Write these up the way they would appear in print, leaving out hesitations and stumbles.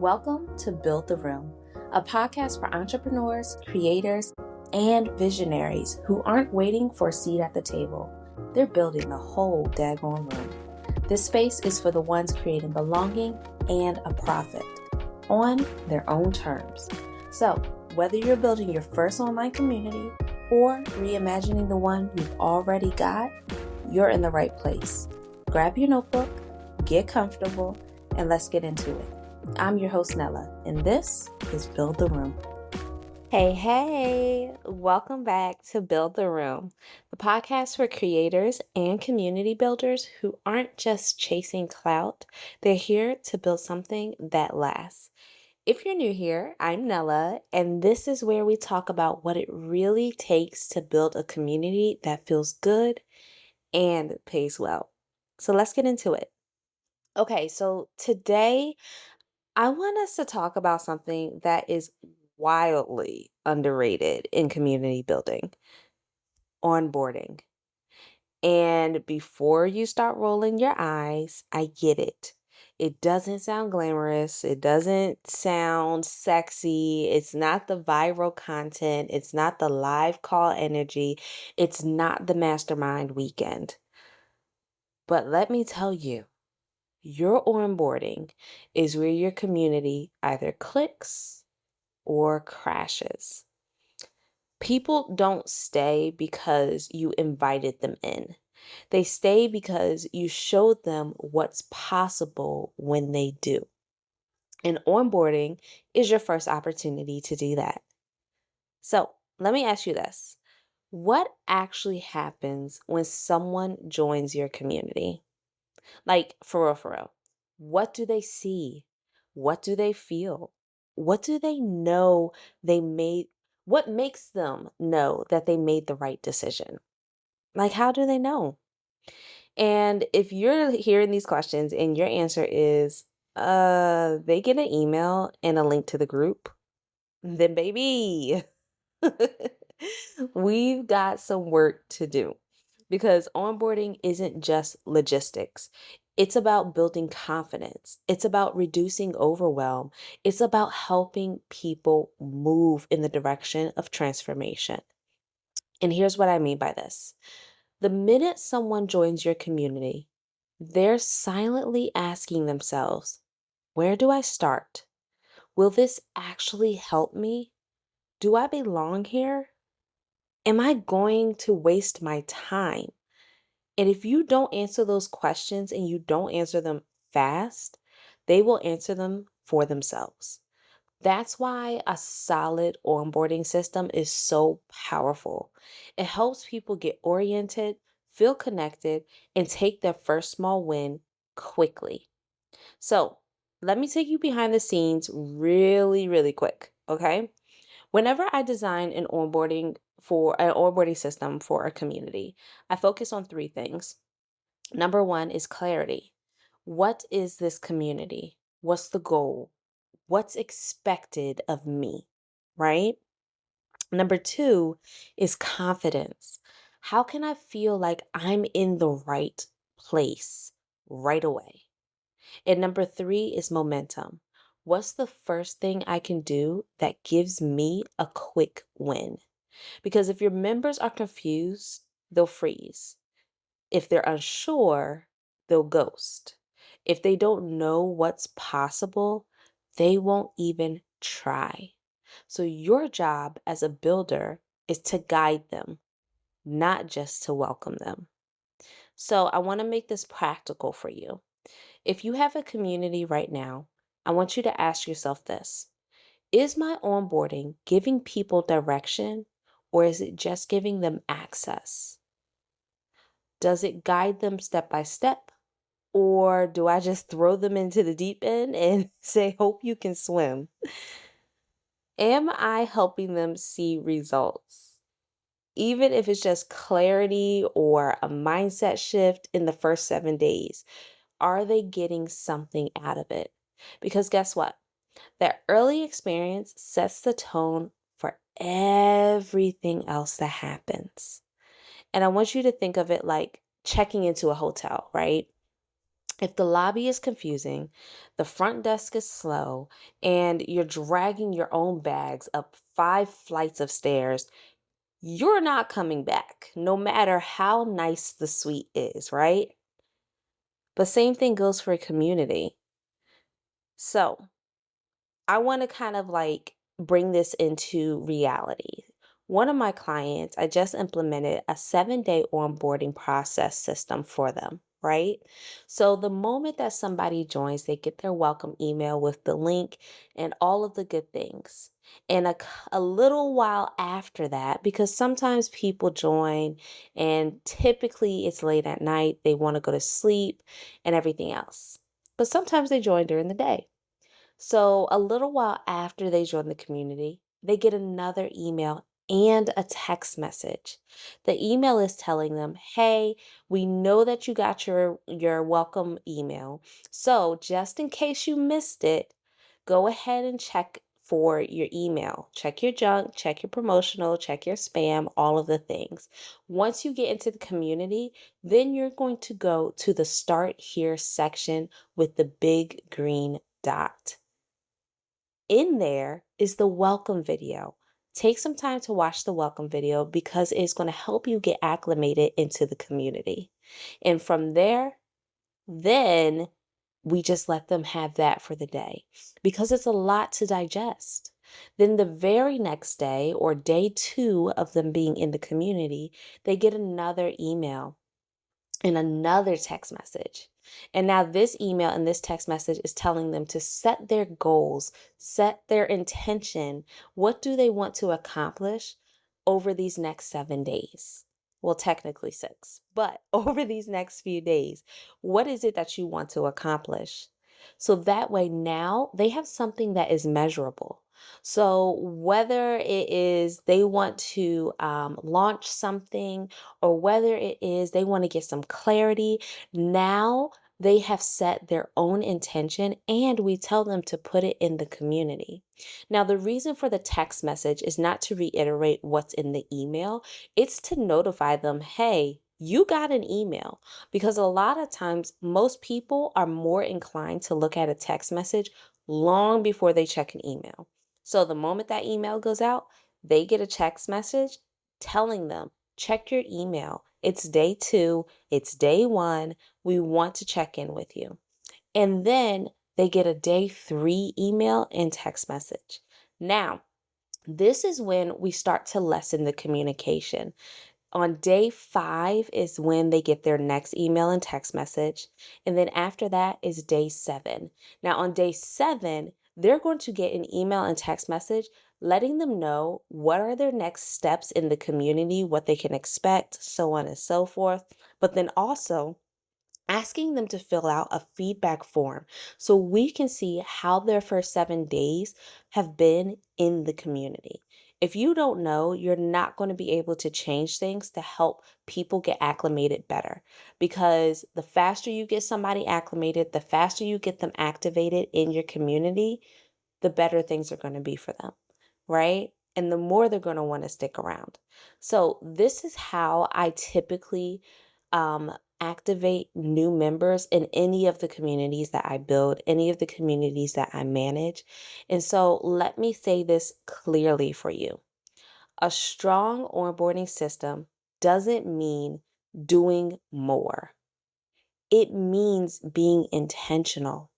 Welcome to Build the Room, a podcast for entrepreneurs, creators, and visionaries who aren't waiting for a seat at the table. They're building the whole daggone room. This space is for the ones creating belonging and a profit on their own terms. So, whether you're building your first online community or reimagining the one you've already got, you're in the right place. Grab your notebook, get comfortable, and let's get into it. I'm your host, Nella, and this is Build the Room. Hey, welcome back to Build the Room, the podcast for creators and community builders who aren't just chasing clout, they're here to build something that lasts. If you're new here, I'm Nella, and this is where we talk about what it really takes to build a community that feels good and pays well. So let's get into it. Okay, so today I want us to talk about something that is wildly underrated in community building, onboarding. And before you start rolling your eyes, I get it. It doesn't sound glamorous. It doesn't sound sexy. It's not the viral content. It's not the live call energy. It's not the mastermind weekend. But let me tell you, your onboarding is where your community either clicks or crashes. People don't stay because you invited them in. They stay because you showed them what's possible when they do. And onboarding is your first opportunity to do that. So let me ask you this. What actually happens when someone joins your community? Like, for real. What do they see? What do they feel? What do they know they made? What makes them know that they made the right decision? Like, how do they know? And if you're hearing these questions and your answer is, they get an email and a link to the group, then baby, we've got some work to do because onboarding isn't just logistics. It's about building confidence. It's about reducing overwhelm. It's about helping people move in the direction of transformation. And here's what I mean by this. The minute someone joins your community, they're silently asking themselves, where do I start? Will this actually help me? Do I belong here? Am I going to waste my time? And if you don't answer those questions and you don't answer them fast, they will answer them for themselves. That's why a solid onboarding system is so powerful. It helps people get oriented, feel connected, and take their first small win quickly. So, let me take you behind the scenes really quick, okay? Whenever I design an onboarding system for a community, I focus on three things. Number one is clarity. What is this community? What's the goal? What's expected of me? Right? Number two is confidence. How can I feel like I'm in the right place right away? And number three is momentum. What's the first thing I can do that gives me a quick win? Because if your members are confused, they'll freeze. If they're unsure, they'll ghost. If they don't know what's possible, they won't even try. So your job as a builder is to guide them, not just to welcome them. So I want to make this practical for you. If you have a community right now, I want you to ask yourself this. Is my onboarding giving people direction or is it just giving them access? Does it guide them step by step? Or do I just throw them into the deep end and say, hope you can swim? Am I helping them see results? Even if it's just clarity or a mindset shift in the first 7 days, are they getting something out of it? Because guess what? That early experience sets the tone for everything else that happens. And I want you to think of it like checking into a hotel, right? If the lobby is confusing, the front desk is slow, and you're dragging your own bags up 5 flights of stairs, you're not coming back, no matter how nice the suite is, right? But same thing goes for a community. So I want to kind of like bring this into reality. One of my clients, I just implemented a 7-day onboarding process system for them, right? So the moment that somebody joins, they get their welcome email with the link and all of the good things. And a little while after that, because sometimes people join and typically it's late at night, they want to go to sleep and everything else. But sometimes they join during the day. So, a little while after they join the community, they get another email and a text message. The email is telling them, "Hey, we know that you got your welcome email. So, just in case you missed it, go ahead and check for your email. Check your junk, check your promotional, check your spam, all of the things. Once you get into the community, then you're going to go to the Start Here section with the big green dot. In there is the welcome video. Take some time to watch the welcome video because it's going to help you get acclimated into the community. And from there, then we just let them have that for the day because it's a lot to digest. Then the very next day or day 2 of them being in the community, they get another email and another text message. And now this email and this text message is telling them to set their goals, set their intention. What do they want to accomplish over these next 7 days? Well, technically 6, but over these next few days, what is it that you want to accomplish? So that way now they have something that is measurable. So whether it is they want to launch something or whether it is they want to get some clarity, now they have set their own intention and we tell them to put it in the community. Now, the reason for the text message is not to reiterate what's in the email, it's to notify them, hey, you got an email. Because a lot of times, most people are more inclined to look at a text message long before they check an email. So the moment that email goes out, they get a text message telling them, check your email. It's day 2, it's day 1. We want to check in with you. And then they get a day 3 email and text message. Now, this is when we start to lessen the communication. On day 5 is when they get their next email and text message. And then after that is day 7. Now, on day 7, they're going to get an email and text message letting them know what are their next steps in the community, what they can expect, so on and so forth. But then also, asking them to fill out a feedback form so we can see how their first 7 days have been in the community. If you don't know, you're not going to be able to change things to help people get acclimated better because the faster you get somebody acclimated, the faster you get them activated in your community, the better things are going to be for them, right? And the more they're going to want to stick around. So, this is how I typically um, activate new members in any of the communities that I build, any of the communities that I manage. And so, let me say this clearly for you: a strong onboarding system doesn't mean doing more, it means being intentional.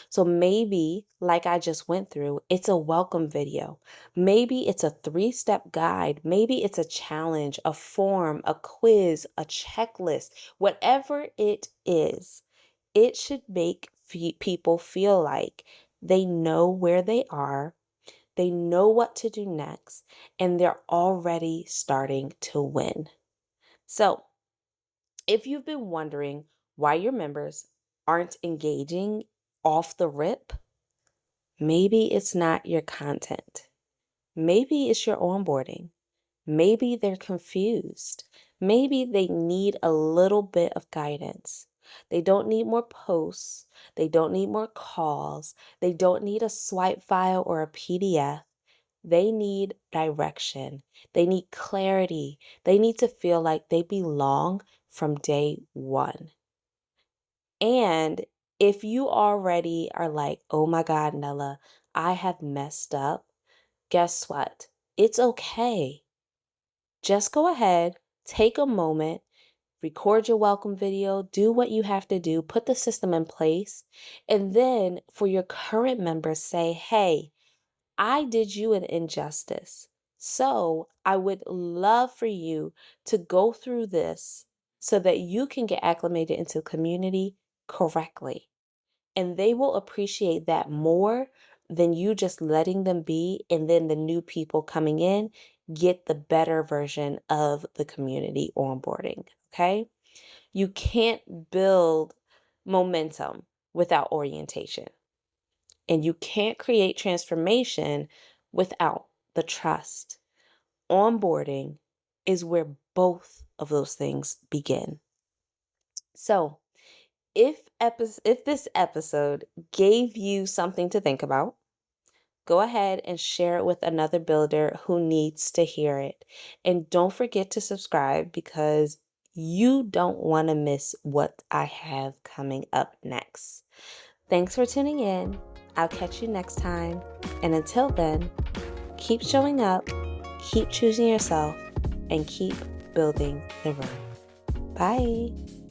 So maybe, like I just went through, it's a welcome video. Maybe it's a 3-step guide. Maybe it's a challenge, a form, a quiz, a checklist. Whatever it is, it should make people feel like they know where they are, they know what to do next, and they're already starting to win. So, if you've been wondering why your members aren't engaging off the rip, maybe it's not your content. Maybe it's your onboarding. Maybe they're confused. Maybe they need a little bit of guidance. They don't need more posts. They don't need more calls. They don't need a swipe file or a PDF. They need direction. They need clarity. They need to feel like they belong from day 1. And if you already are like, oh my God, Nella, I have messed up, guess what? It's okay. Just go ahead, take a moment, record your welcome video, do what you have to do, put the system in place, and then for your current members, say, hey, I did you an injustice. So I would love for you to go through this so that you can get acclimated into the community correctly. And they will appreciate that more than you just letting them be. And then the new people coming in get the better version of the community onboarding. Okay. You can't build momentum without orientation. And you can't create transformation without the trust. Onboarding is where both of those things begin. So, if this episode gave you something to think about, go ahead and share it with another builder who needs to hear it. And don't forget to subscribe because you don't want to miss what I have coming up next. Thanks for tuning in. I'll catch you next time. And until then, keep showing up, keep choosing yourself, and keep building the room. Bye.